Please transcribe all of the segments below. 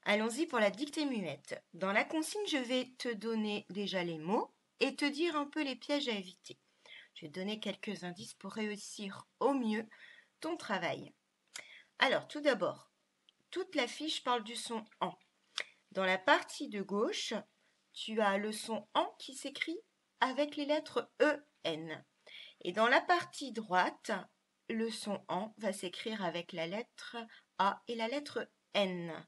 Allons-y pour la dictée muette. Dans la consigne, je vais te donner déjà les mots et te dire un peu les pièges à éviter. Je vais te donner quelques indices pour réussir au mieux ton travail. Alors, tout d'abord, toute la fiche parle du son en. Dans la partie de gauche, tu as le son en qui s'écrit avec les lettres EN. Et dans la partie droite, le son en va s'écrire avec la lettre A et la lettre N.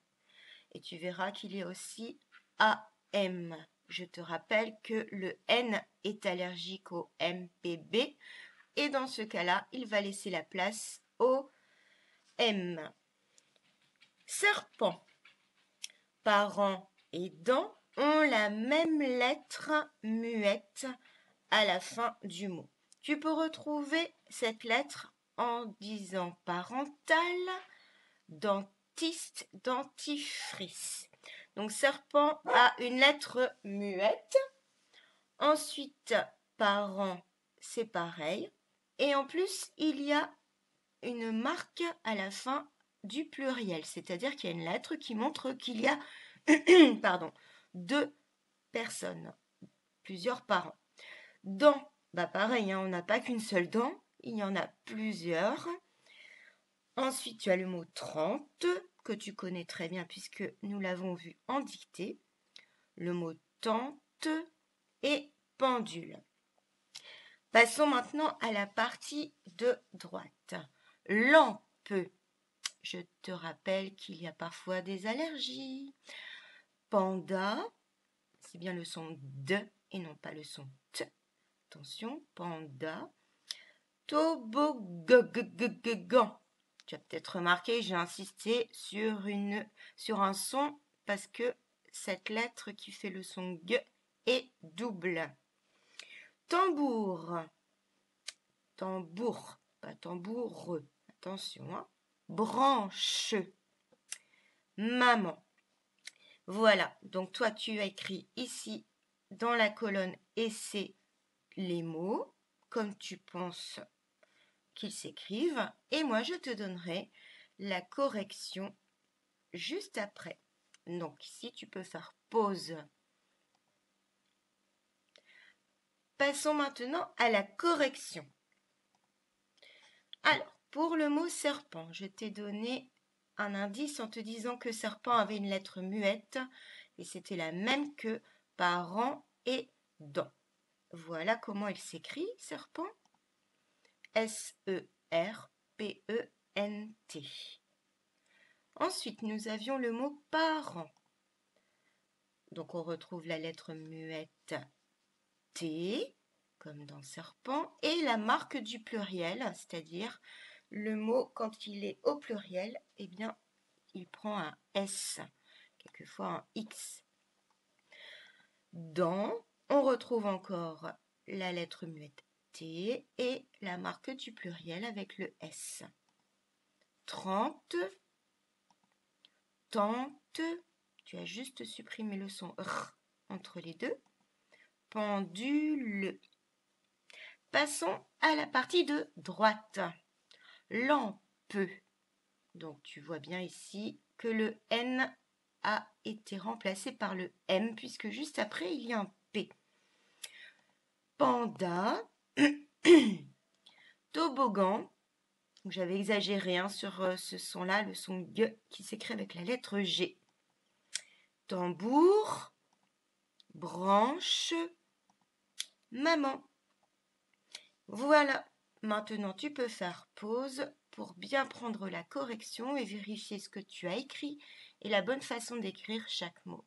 Et tu verras qu'il y a aussi AM. Je te rappelle que le N est allergique au MPB et dans ce cas-là, il va laisser la place au M. Serpent, parents et dents ont la même lettre muette à la fin du mot. Tu peux retrouver cette lettre en disant parental, dentiste, dentifrice. Donc serpent a une lettre muette. Ensuite, parent, c'est pareil. Et en plus, il y a une marque à la fin du pluriel, c'est-à-dire qu'il y a une lettre qui montre qu'il y a deux personnes, plusieurs parents. Dents, pareil, on n'a pas qu'une seule dent, il y en a plusieurs. Ensuite, tu as le mot 30, que tu connais très bien puisque nous l'avons vu en dictée. Le mot tente et pendule. Passons maintenant à la partie de droite. Lampe. Je te rappelle qu'il y a parfois des allergies. Panda, c'est bien le son D et non pas le son T. Attention, panda. Toboggan. Tu as peut-être remarqué, j'ai insisté sur un son parce que cette lettre qui fait le son G est double. Tambour. Tambour, pas tambour. Attention, hein. Branche. Maman. Voilà, donc toi tu as écrit ici dans la colonne essai les mots comme tu penses qu'ils s'écrivent et moi je te donnerai la correction juste après. Donc ici tu peux faire pause. Passons maintenant à la correction. Alors, pour le mot serpent, je t'ai donné un indice en te disant que serpent avait une lettre muette et c'était la même que parent et dent. Voilà comment il s'écrit, serpent. S-E-R-P-E-N-T. Ensuite, nous avions le mot parent. Donc, on retrouve la lettre muette T, comme dans serpent, et la marque du pluriel, c'est-à-dire le mot, quand il est au pluriel, eh bien, il prend un S, quelquefois un X. Dans, on retrouve encore la lettre muette T et la marque du pluriel avec le S. 30, tente, tu as juste supprimé le son R entre les deux. Pendule. Passons à la partie de droite. Lampe. Donc tu vois bien ici que le N a été remplacé par le M puisque juste après il y a un P. Panda. Toboggan. J'avais exagéré sur ce son-là, le son G qui s'écrit avec la lettre G. Tambour. Branche. Maman. Voilà, maintenant tu peux faire pause pour bien prendre la correction et vérifier ce que tu as écrit et la bonne façon d'écrire chaque mot.